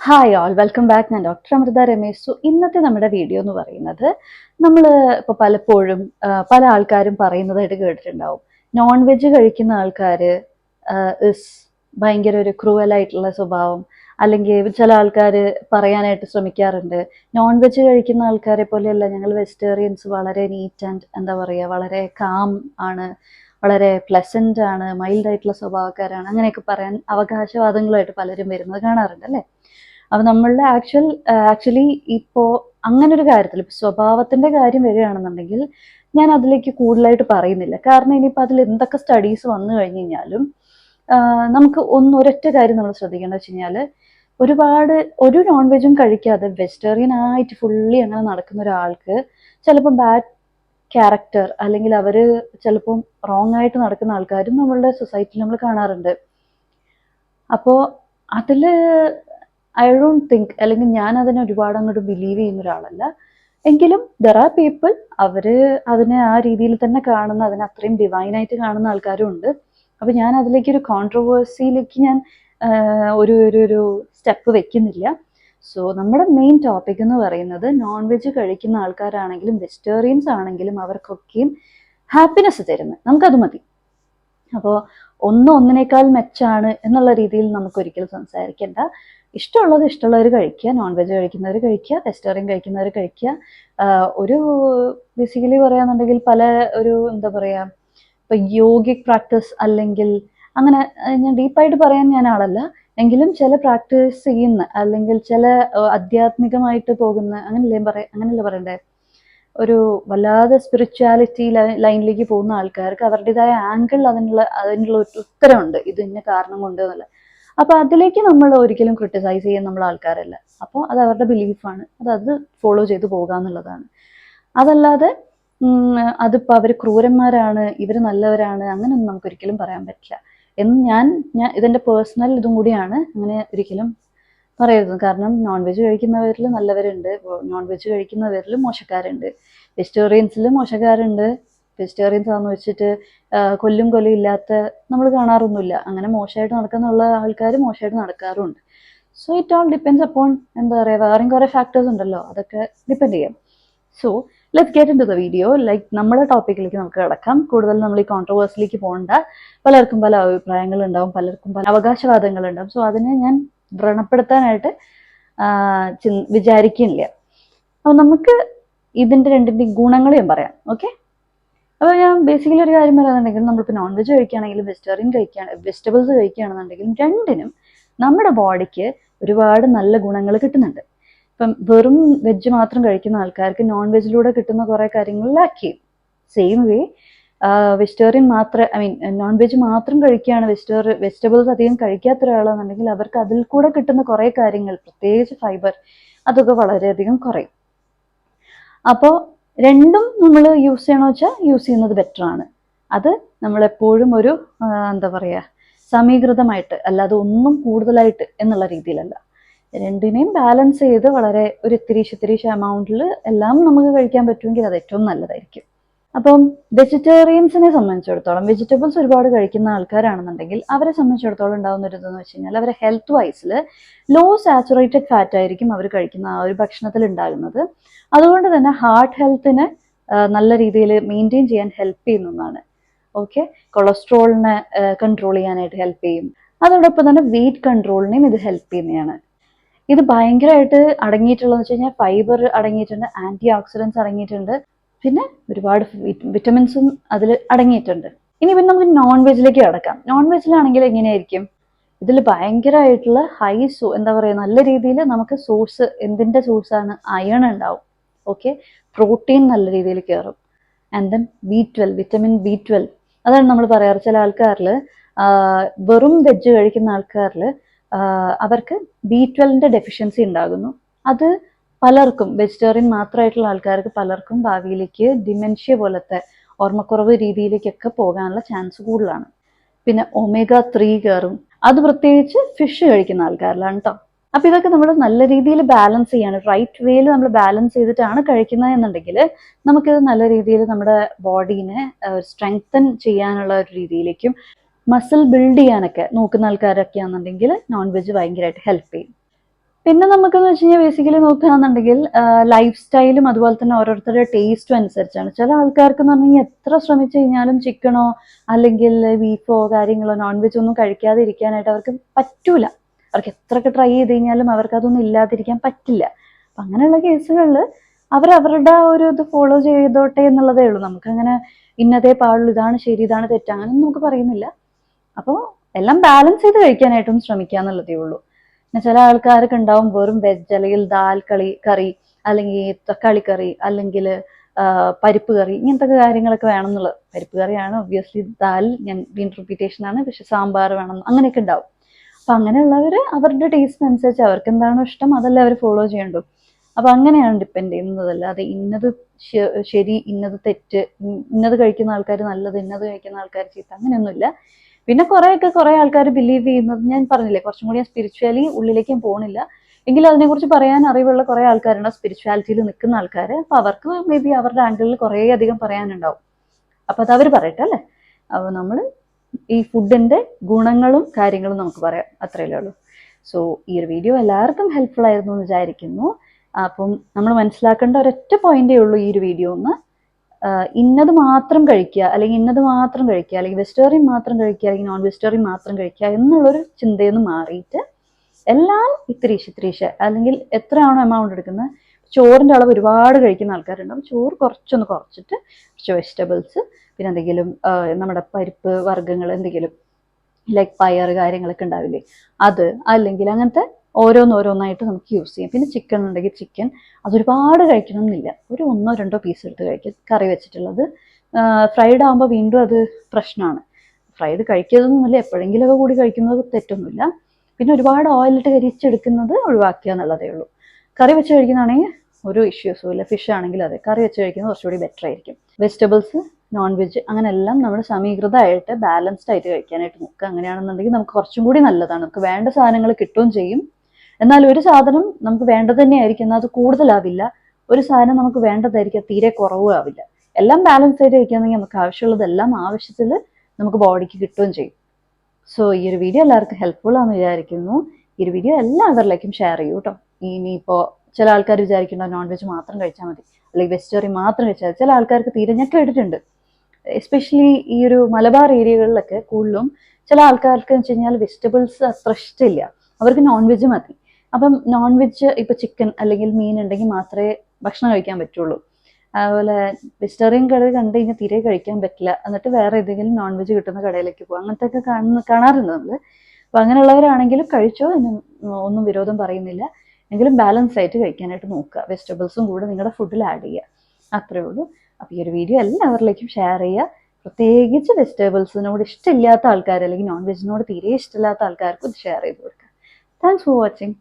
Hi all welcome back. ഞാൻ doctor Amrita Ramesh. ഇന്നത്തെ നമ്മുടെ വീഡിയോ എന്ന് പറയുന്നത് നമ്മൾ ഇപ്പോൾ പലപ്പോഴും പല ആൾക്കാരും പറയുന്നതായിട്ട് കേട്ടിട്ടുണ്ടാവും, നോൺ വെജ് കഴിക്കുന്ന ആൾക്കാർ ഇസ് ഭയങ്കര ഒരു ക്രൂവലായിട്ടുള്ള സ്വഭാവം, അല്ലെങ്കിൽ ചില ആൾക്കാർ പറയാനായിട്ട് ശ്രമിക്കാറുണ്ട് നോൺ വെജ് കഴിക്കുന്ന ആൾക്കാരെ പോലെയല്ല ഞങ്ങൾ വെജിറ്റേറിയൻസ്, വളരെ നീറ്റ് ആൻഡ് എന്താ പറയുക, വളരെ കാം ആണ്, വളരെ പ്ലസന്റ് ആണ്, മൈൽഡ് ആയിട്ടുള്ള സ്വഭാവക്കാരാണ്, അങ്ങനെയൊക്കെ പറയാൻ അവകാശവാദങ്ങളുമായിട്ട് പലരും വരുന്നത് കാണാറുണ്ട് അല്ലേ. അപ്പൊ നമ്മളുടെ ആക്ച്വലി ഇപ്പോ അങ്ങനെ ഒരു കാര്യത്തിൽ ഇപ്പൊ സ്വഭാവത്തിന്റെ കാര്യം വരികയാണെന്നുണ്ടെങ്കിൽ ഞാൻ അതിലേക്ക് കൂടുതലായിട്ട് പറയുന്നില്ല. കാരണം ഇനിയിപ്പോൾ അതിൽ എന്തൊക്കെ സ്റ്റഡീസ് വന്നു കഴിഞ്ഞു കഴിഞ്ഞാലും നമുക്ക് ഒരൊറ്റ കാര്യം നമ്മൾ ശ്രദ്ധിക്കേണ്ടത് വെച്ച് കഴിഞ്ഞാൽ, ഒരു നോൺ വെജും കഴിക്കാതെ വെജിറ്റേറിയൻ ആയിട്ട് ഫുള്ളി അങ്ങനെ നടക്കുന്ന ഒരാൾക്ക് ചിലപ്പോൾ ബാഡ് ക്യാരക്ടർ, അല്ലെങ്കിൽ അവർ ചിലപ്പം റോങ് ആയിട്ട് നടക്കുന്ന ആൾക്കാരും നമ്മളുടെ സൊസൈറ്റിയിൽ നമ്മൾ കാണാറുണ്ട്. അപ്പോൾ അതിൽ ഐ ഡോണ്ട് തിങ്ക്, അല്ലെങ്കിൽ ഞാൻ അതിനെ ഒരുപാട് അങ്ങോട്ട് ബിലീവ് ചെയ്യുന്ന ഒരാളല്ല. എങ്കിലും ദർ ആർ പീപ്പിൾ, അവർ അതിനെ ആ രീതിയിൽ തന്നെ കാണുന്ന, അതിനെ അത്രയും ഡിവൈനായിട്ട് കാണുന്ന ആൾക്കാരും ഉണ്ട്. അപ്പം ഞാൻ അതിലേക്ക് ഒരു കോൺട്രവേഴ്സിയിലേക്ക് ഞാൻ ഒരു ഒരു സ്റ്റെപ്പ് വെക്കുന്നില്ല. സോ നമ്മുടെ മെയിൻ ടോപ്പിക് എന്ന് പറയുന്നത്, നോൺ വെജ് കഴിക്കുന്ന ആൾക്കാരാണെങ്കിലും വെജിറ്റേറിയൻസ് ആണെങ്കിലും അവർക്കൊക്കെയും ഹാപ്പിനെസ് തരുന്നത് നമുക്കത് മതി. അപ്പോൾ ഒന്നിനേക്കാൾ മെച്ചാണ് എന്നുള്ള രീതിയിൽ നമുക്ക് ഒരിക്കലും സംസാരിക്കേണ്ട. ഇഷ്ടമുള്ളവർ കഴിക്കുക, നോൺ വെജ് കഴിക്കുന്നവർ കഴിക്കുക, വെജിറ്റേറിയൻ കഴിക്കുന്നവർ കഴിക്കുക. ഒരു ബേസിക്കലി പറയാന്നുണ്ടെങ്കിൽ പല ഒരു എന്താ പറയുക, ഇപ്പൊ യോഗിക് പ്രാക്ടീസ് അല്ലെങ്കിൽ അങ്ങനെ ഞാൻ ഡീപ്പായിട്ട് പറയാൻ ഞാൻ ആളല്ല, എങ്കിലും ചില പ്രാക്ടീസ് ചെയ്യുന്ന അല്ലെങ്കിൽ ചില ആധ്യാത്മികമായിട്ട് പോകുന്ന, അങ്ങനെയല്ലേ പറയണ്ടേ, ഒരു വല്ലാതെ സ്പിരിച്വാലിറ്റി ലൈനിലേക്ക് പോകുന്ന ആൾക്കാർക്ക് അവരുടേതായ ആംഗിൾ അതിനുള്ള ഒരു ഉത്തരമുണ്ട്, ഇത് ഇന്ന കാരണം കൊണ്ട് എന്നല്ല. അപ്പൊ അതിലേക്ക് നമ്മൾ ഒരിക്കലും ക്രിട്ടിസൈസ് ചെയ്യാൻ നമ്മൾ ആൾക്കാരല്ല. അപ്പോൾ അത് അവരുടെ ബിലീഫാണ്, അത് ഫോളോ ചെയ്ത് പോകുക എന്നുള്ളതാണ്. അതല്ലാതെ അതിപ്പോൾ അവർ ക്രൂരന്മാരാണ്, ഇവർ നല്ലവരാണ്, അങ്ങനെയൊന്നും നമുക്ക് ഒരിക്കലും പറയാൻ പറ്റില്ല എന്ന് ഞാൻ ഇതെന്റെ പേഴ്സണൽ ഇതും കൂടിയാണ്. അങ്ങനെ ഒരിക്കലും പറയരുത്. കാരണം നോൺ വെജ് കഴിക്കുന്നവരിൽ നല്ലവരുണ്ട്, നോൺ വെജ് കഴിക്കുന്നവരിൽ മോശക്കാരുണ്ട്, വെജിറ്റേറിയൻസിൽ മോശക്കാരുണ്ട്. വെജിറ്റേറിയൻസ് ആണെന്ന് വെച്ചിട്ട് കൊല്ലും ഇല്ലാത്ത നമ്മൾ കാണാറൊന്നുമില്ല. അങ്ങനെ മോശമായിട്ട് നടക്കുന്നുള്ള ആൾക്കാർ മോശമായിട്ട് നടക്കാറുണ്ട്. So it all depends upon, എന്താ പറയുക, വേറെയും കുറേ ഫാക്ടേഴ്സ് ഉണ്ടല്ലോ, അതൊക്കെ ഡിപ്പെൻഡ് ചെയ്യാം. So let's get into the video. നമ്മുടെ ടോപ്പിക്കിലേക്ക് നമുക്ക് കിടക്കാം. കൂടുതൽ നമ്മൾ ഈ കോൺട്രവേഴ്സിലേക്ക് പോകണ്ട. പലർക്കും പല അഭിപ്രായങ്ങളുണ്ടാവും, പലർക്കും പല അവകാശവാദങ്ങളുണ്ടാവും. സോ അതിനെ ഞാൻ വ്രണപ്പെടുത്താനായിട്ട് വിചാരിക്കുന്നില്ല. അപ്പോൾ നമുക്ക് ഇതിൻ്റെ രണ്ടിൻ്റെയും ഗുണങ്ങൾ ഞാൻ പറയാം. ഓക്കെ, അപ്പോൾ ഞാൻ ബേസിക്കലി ഒരു കാര്യം പറയാന്നുണ്ടെങ്കിൽ, നമ്മളിപ്പോൾ നോൺ വെജ് കഴിക്കുകയാണെങ്കിലും വെജിറ്റബിൾസ് കഴിക്കുകയാണെന്നുണ്ടെങ്കിലും രണ്ടിനും നമ്മുടെ ബോഡിക്ക് ഒരുപാട് നല്ല ഗുണങ്ങൾ കിട്ടുന്നുണ്ട്. ഇപ്പം വെറും വെജ് മാത്രം കഴിക്കുന്ന ആൾക്കാർക്ക് നോൺ വെജിലൂടെ കിട്ടുന്ന കുറേ കാര്യങ്ങൾ ലാക്ക് ചെയ്യും. Same way vegetarian non veg മാത്രം കഴിക്കുകയാണ്, വെജിറ്റബിൾസ് അധികം കഴിക്കാത്ത ഒരാളാണെന്നുണ്ടെങ്കിൽ അവർക്ക് അതിൽ കൂടെ കിട്ടുന്ന കുറേ കാര്യങ്ങൾ, പ്രത്യേകിച്ച് ഫൈബർ, അതൊക്കെ വളരെയധികം കുറയും. അപ്പോൾ രണ്ടും നമ്മൾ യൂസ് ചെയ്യണമെന്ന് വെച്ചാൽ യൂസ് ചെയ്യുന്നത് ബെറ്റർ ആണ്. അത് നമ്മളെപ്പോഴും ഒരു എന്താ പറയുക, സമീകൃതമായിട്ട്, അല്ലാതെ ഒന്നും കൂടുതലായിട്ട് എന്നുള്ള രീതിയിലല്ല. രണ്ടിനെയും ബാലൻസ് ചെയ്ത് വളരെ ഒരു ഇത്തിരീശ എമൗണ്ടിൽ എല്ലാം നമുക്ക് കഴിക്കാൻ പറ്റുമെങ്കിൽ അത് ഏറ്റവും നല്ലതായിരിക്കും. അപ്പം വെജിറ്റേറിയൻസിനെ സംബന്ധിച്ചിടത്തോളം, വെജിറ്റബിൾസ് ഒരുപാട് കഴിക്കുന്ന ആൾക്കാരാണെന്നുണ്ടെങ്കിൽ അവരെ സംബന്ധിച്ചിടത്തോളം ഉണ്ടാകുന്ന ഒരു ഇതെന്ന് വെച്ച് കഴിഞ്ഞാൽ, അവരെ ഹെൽത്ത് വൈസിൽ ലോ സാച്ചുറേറ്റഡ് ഫാറ്റ് ആയിരിക്കും അവർ കഴിക്കുന്ന ആ ഒരു ഭക്ഷണത്തിൽ ഉണ്ടാകുന്നത്. അതുകൊണ്ട് തന്നെ ഹാർട്ട് ഹെൽത്തിനെ നല്ല രീതിയിൽ മെയിൻറ്റെയിൻ ചെയ്യാൻ ഹെൽപ്പ് ചെയ്യുന്നതാണ്. ഓക്കെ, കൊളസ്ട്രോളിനെ കൺട്രോൾ ചെയ്യാനായിട്ട് ഹെൽപ്പ് ചെയ്യും. അതോടൊപ്പം തന്നെ വെയിറ്റ് കൺട്രോളിനെയും ഇത് ഹെൽപ്പ് ചെയ്യുന്നതാണ്. ഇത് ഭയങ്കരമായിട്ട് അടങ്ങിയിട്ടുള്ളതെന്ന് വെച്ച് കഴിഞ്ഞാൽ, ഫൈബർ അടങ്ങിയിട്ടുണ്ട്, ആന്റി ഓക്സിഡൻസ് അടങ്ങിയിട്ടുണ്ട്, പിന്നെ ഒരുപാട് വിറ്റമിൻസും അതിൽ അടങ്ങിയിട്ടുണ്ട്. ഇനി പിന്നെ നമുക്ക് നോൺ വെജിലേക്ക് കിടക്കാം. നോൺ വെജിലാണെങ്കിൽ എങ്ങനെയായിരിക്കും, ഇതിൽ ഭയങ്കരമായിട്ടുള്ള എന്താ പറയുക, നല്ല രീതിയിൽ നമുക്ക് സോഴ്സ്, എന്തിൻ്റെ സോഴ്സാണ്, അയൺ ഉണ്ടാവും. ഓക്കെ, പ്രോട്ടീൻ നല്ല രീതിയിൽ കയറും. ആൻഡ് ദെൻ വിറ്റമിൻ B12, അതാണ് നമ്മൾ പറയാറ്. ചില ആൾക്കാരിൽ വെറും വെജ് കഴിക്കുന്ന ആൾക്കാരിൽ അവർക്ക് B12ന്റെ ഡെഫിഷ്യൻസി ഉണ്ടാകുന്നു. അത് പലർക്കും, വെജിറ്റേറിയൻ മാത്രമായിട്ടുള്ള ആൾക്കാർക്ക് പലർക്കും ഭാവിയിലേക്ക് ഡിമെൻഷ്യ പോലത്തെ ഓർമ്മക്കുറവ് രീതിയിലേക്കൊക്കെ പോകാനുള്ള ചാൻസ് കൂടുതലാണ്. പിന്നെ omega-3 കയറും, അത് പ്രത്യേകിച്ച് ഫിഷ് കഴിക്കുന്ന ആൾക്കാരിലാണ് കേട്ടോ. അപ്പൊ ഇതൊക്കെ നമ്മൾ നല്ല രീതിയിൽ ബാലൻസ് ചെയ്യാണ്, റൈറ്റ് വേയിൽ നമ്മൾ ബാലൻസ് ചെയ്തിട്ടാണ് കഴിക്കുന്നത് എന്നുണ്ടെങ്കിൽ നമുക്കിത് നല്ല രീതിയിൽ നമ്മുടെ ബോഡീനെ സ്ട്രെങ്തൻ ചെയ്യാനുള്ള ഒരു രീതിയിലേക്കും മസിൽ ബിൽഡ് ചെയ്യാനൊക്കെ നോക്കുന്ന ആൾക്കാരൊക്കെ ആണെന്നുണ്ടെങ്കിൽ നോൺ വെജ് ഭയങ്കരമായിട്ട് ഹെൽപ്പ് ചെയ്യും. പിന്നെ നമുക്കെന്ന് വെച്ച് കഴിഞ്ഞാൽ ബേസിക്കലി നോക്കുകയാണെന്നുണ്ടെങ്കിൽ ലൈഫ് സ്റ്റൈലും അതുപോലെ തന്നെ ഓരോരുത്തരുടെ ടേസ്റ്റും അനുസരിച്ചാണ്. ചില ആൾക്കാർക്ക് എന്ന് പറഞ്ഞു കഴിഞ്ഞാൽ എത്ര ശ്രമിച്ചു കഴിഞ്ഞാലും ചിക്കനോ അല്ലെങ്കിൽ ബീഫോ കാര്യങ്ങളോ നോൺ വെജ് ഒന്നും കഴിക്കാതെ ഇരിക്കാനായിട്ട് അവർക്ക് പറ്റൂല. അവർക്ക് എത്രയൊക്കെ ട്രൈ ചെയ്ത് കഴിഞ്ഞാലും അവർക്ക് അതൊന്നും ഇല്ലാതിരിക്കാൻ പറ്റില്ല. അപ്പം അങ്ങനെയുള്ള കേസുകളിൽ അവരവരുടെ ഒരു ഇത് ഫോളോ ചെയ്തോട്ടെ എന്നുള്ളതേ ഉള്ളൂ. നമുക്കങ്ങനെ ഇന്നതേ പാടുള്ളൂ, ഇതാണ് ശരി, ഇതാണ് തെറ്റ്, അങ്ങനെയൊന്നും നമുക്ക് പറയുന്നില്ല. അപ്പോൾ എല്ലാം ബാലൻസ് ചെയ്ത് കഴിക്കാനായിട്ടും ശ്രമിക്കുക എന്നുള്ളതേ ഉള്ളൂ. പിന്നെ ചില ആൾക്കാരൊക്കെ ഉണ്ടാവും വെറും വെജ് അല്ലെങ്കിൽ ദാൽ കറി അല്ലെങ്കിൽ തക്കാളി കറി അല്ലെങ്കിൽ പരിപ്പ് കറി ഇങ്ങനത്തെ കാര്യങ്ങളൊക്കെ വേണം എന്നുള്ളത്. പരിപ്പ് കറിയാണ് ഒബ്വിയസ്ലി, ദാൽ ഞാൻ റിപ്പീറ്റേഷൻ ആണ്, പക്ഷെ സാമ്പാർ വേണം അങ്ങനെയൊക്കെ ഉണ്ടാവും. അപ്പം അങ്ങനെയുള്ളവർ അവരുടെ ടേസ്റ്റിന് അനുസരിച്ച് അവർക്ക് എന്താണോ ഇഷ്ടം അതല്ലേ അവർ ഫോളോ ചെയ്യണ്ടു. അപ്പം അങ്ങനെയാണ് ഡിപ്പെൻഡ് ചെയ്യുന്നതല്ല അത് ഇന്നത് ശരി ഇന്നത് തെറ്റ്, ഇന്നത് കഴിക്കുന്ന ആൾക്കാർ നല്ലത് ഇന്നത് കഴിക്കുന്ന ആൾക്കാർ ചീത്ത, അങ്ങനെയൊന്നുമില്ല. പിന്നെ കുറെ ആൾക്കാർ ബിലീവ് ചെയ്യുന്നത് ഞാൻ പറഞ്ഞില്ലേ, കുറച്ചും കൂടി സ്പിരിച്വലി ഉള്ളിലേക്കും പോകണില്ല എങ്കിലും അതിനെക്കുറിച്ച് പറയാൻ അറിവുള്ള കുറെ ആൾക്കാരുണ്ട് സ്പിരിച്വാലിറ്റിയിൽ നിൽക്കുന്ന ആൾക്കാർ. അപ്പൊ അവർക്ക് മേ ബി അവരുടെ ആംഗിളിൽ കുറേ അധികം പറയാനുണ്ടാവും. അപ്പൊ അത് അവർ പറയട്ടെ അല്ലേ. അപ്പോൾ നമ്മൾ ഈ ഫുഡിന്റെ ഗുണങ്ങളും കാര്യങ്ങളും നമുക്ക് പറയാം, അത്രയല്ലേ ഉള്ളൂ. സോ ഈ ഒരു വീഡിയോ എല്ലാവർക്കും ഹെൽപ്ഫുൾ ആയിരുന്നു എന്ന് വിചാരിക്കുന്നു. അപ്പം നമ്മൾ മനസ്സിലാക്കേണ്ട ഒരൊറ്റ പോയിന്റേ ഉള്ളൂ ഈ ഒരു വീഡിയോ ഒന്ന്, ഇന്നത് മാത്രം കഴിക്കുക അല്ലെങ്കിൽ ഇന്നത് മാത്രം കഴിക്കുക അല്ലെങ്കിൽ വെജിറ്റേറിയൻ മാത്രം കഴിക്കുക അല്ലെങ്കിൽ നോൺ വെജിറ്റേറിയൻ മാത്രം കഴിക്കുക എന്നുള്ളൊരു ചിന്തയിൽ നിന്ന് മാറിയിട്ട് എല്ലാം ഇത്തിരീശ അല്ലെങ്കിൽ എത്രയാണോ എമൗണ്ട് എടുക്കുന്നത്, ചോറിൻ്റെ അളവ് ഒരുപാട് കഴിക്കുന്ന ആൾക്കാരുണ്ടാവും, ചോറ് കുറച്ചൊന്ന് കുറച്ചിട്ട് കുറച്ച് വെജിറ്റബിൾസ് പിന്നെ എന്തെങ്കിലും നമ്മുടെ പരിപ്പ് വർഗ്ഗങ്ങൾ എന്തെങ്കിലും ലൈക്ക് പയർ കാര്യങ്ങളൊക്കെ ഉണ്ടാവില്ലേ അത്, അല്ലെങ്കിൽ അങ്ങനത്തെ ഓരോന്നായിട്ട് നമുക്ക് യൂസ് ചെയ്യാം. പിന്നെ ചിക്കൻ ഉണ്ടെങ്കിൽ ചിക്കൻ അതൊരുപാട് കഴിക്കണം എന്നില്ല, ഒരു 1-2 പീസ് എടുത്ത് കഴിക്കുക കറി വെച്ചിട്ടുള്ളത്. ഫ്രൈഡ് ആകുമ്പോൾ വീണ്ടും അത് പ്രശ്നമാണ്. ഫ്രൈഡ് കഴിക്കുന്നതൊന്നുമില്ല, എപ്പോഴെങ്കിലുമൊക്കെ കൂടി കഴിക്കുന്നത് തെറ്റൊന്നുമില്ല. പിന്നെ ഒരുപാട് ഓയിലിട്ട് കരിച്ചെടുക്കുന്നത് ഒഴിവാക്കുക എന്നുള്ളതേ ഉള്ളൂ. കറി വെച്ച് കഴിക്കുന്നതാണെങ്കിൽ ഒരു ഇഷ്യൂസും ഇല്ല. ഫിഷ് ആണെങ്കിൽ അതെ, കറി വെച്ച് കഴിക്കുന്നത് കുറച്ചുകൂടി ബെറ്റർ ആയിരിക്കും. വെജിറ്റബിൾസ് നോൺ വെജ് അങ്ങനെ എല്ലാം നമ്മൾ സമീകൃതമായിട്ട് ബാലൻസ്ഡ് ആയിട്ട് കഴിക്കാനായിട്ട് നോക്കുക. അങ്ങനെയാണെന്നുണ്ടെങ്കിൽ നമുക്ക് കുറച്ചും കൂടി നല്ലതാണ്, നമുക്ക് വേണ്ട സാധനങ്ങൾ കിട്ടുകയും ചെയ്യും. എന്നാൽ ഒരു സാധനം നമുക്ക് വേണ്ടത് തന്നെയായിരിക്കും, എന്നാൽ അത് കൂടുതലാവില്ല. ഒരു സാധനം നമുക്ക് വേണ്ടതായിരിക്കും, തീരെ കുറവും ആവില്ല. എല്ലാം ബാലൻസ് ആയിട്ട് കഴിക്കുകയാണെങ്കിൽ നമുക്ക് ആവശ്യമുള്ളതെല്ലാം ആവശ്യത്തിൽ നമുക്ക് ബോഡിക്ക് കിട്ടുകയും ചെയ്യും. സോ ഈ ഒരു വീഡിയോ എല്ലാവർക്കും ഹെൽപ്ഫുൾ ആണെന്ന് വിചാരിക്കുന്നു. ഈ ഒരു വീഡിയോ എല്ലാവരിലേക്കും ഷെയർ ചെയ്യൂ കേട്ടോ. ഇനിയിപ്പോൾ ചില ആൾക്കാർ വിചാരിക്കേണ്ട നോൺ വെജ് മാത്രം കഴിച്ചാൽ മതി അല്ലെങ്കിൽ വെജിറ്റേറിയൻ മാത്രം കഴിച്ചാൽ മതി. ചില ആൾക്കാർക്ക് തീരെ ഞാൻ കേട്ടിട്ടുണ്ട്, എസ്പെഷ്യലി ഈ ഒരു മലബാർ ഏരിയകളിലൊക്കെ കൂടുതലും ചില ആൾക്കാർക്ക് എന്ന് വെച്ച് കഴിഞ്ഞാൽ വെജിറ്റബിൾസ് അത്ര ഇഷ്ടമില്ല, അവർക്ക് നോൺ വെജ് മതി. അപ്പം നോൺ വെജ് ഇപ്പോൾ ചിക്കൻ അല്ലെങ്കിൽ മീൻ ഉണ്ടെങ്കിൽ മാത്രമേ ഭക്ഷണം കഴിക്കാൻ പറ്റുള്ളൂ. അതുപോലെ വെജിറ്റേറിയൻ കട കണ്ടു കഴിഞ്ഞാൽ തീരെ കഴിക്കാൻ പറ്റില്ല, എന്നിട്ട് വേറെ ഏതെങ്കിലും നോൺ വെജ് കിട്ടുന്ന കടയിലേക്ക് പോകും, അങ്ങനത്തെ ഒക്കെ കാണാറുണ്ട് നമ്മൾ. അപ്പോൾ അങ്ങനെയുള്ളവരാണെങ്കിലും കഴിച്ചോ, ഒന്നും വിരോധം പറയുന്നില്ല, എങ്കിലും ബാലൻസ് ആയിട്ട് കഴിക്കാനായിട്ട് നോക്കുക. വെജിറ്റബിൾസും കൂടെ നിങ്ങളുടെ ഫുഡിൽ ആഡ് ചെയ്യുക, അത്രേ ഉള്ളൂ. അപ്പോൾ ഈ ഒരു വീഡിയോ എല്ലാവരിലേക്കും ഷെയർ ചെയ്യുക. പ്രത്യേകിച്ച് വെജിറ്റബിൾസിനോട് ഇഷ്ടമില്ലാത്ത ആൾക്കാർ അല്ലെങ്കിൽ നോൺ വെജിനോട് തീരെ ഇഷ്ടമില്ലാത്ത ആൾക്കാർക്കും ഇത് ഷെയർ ചെയ്ത് കൊടുക്കുക. Thanks for watching.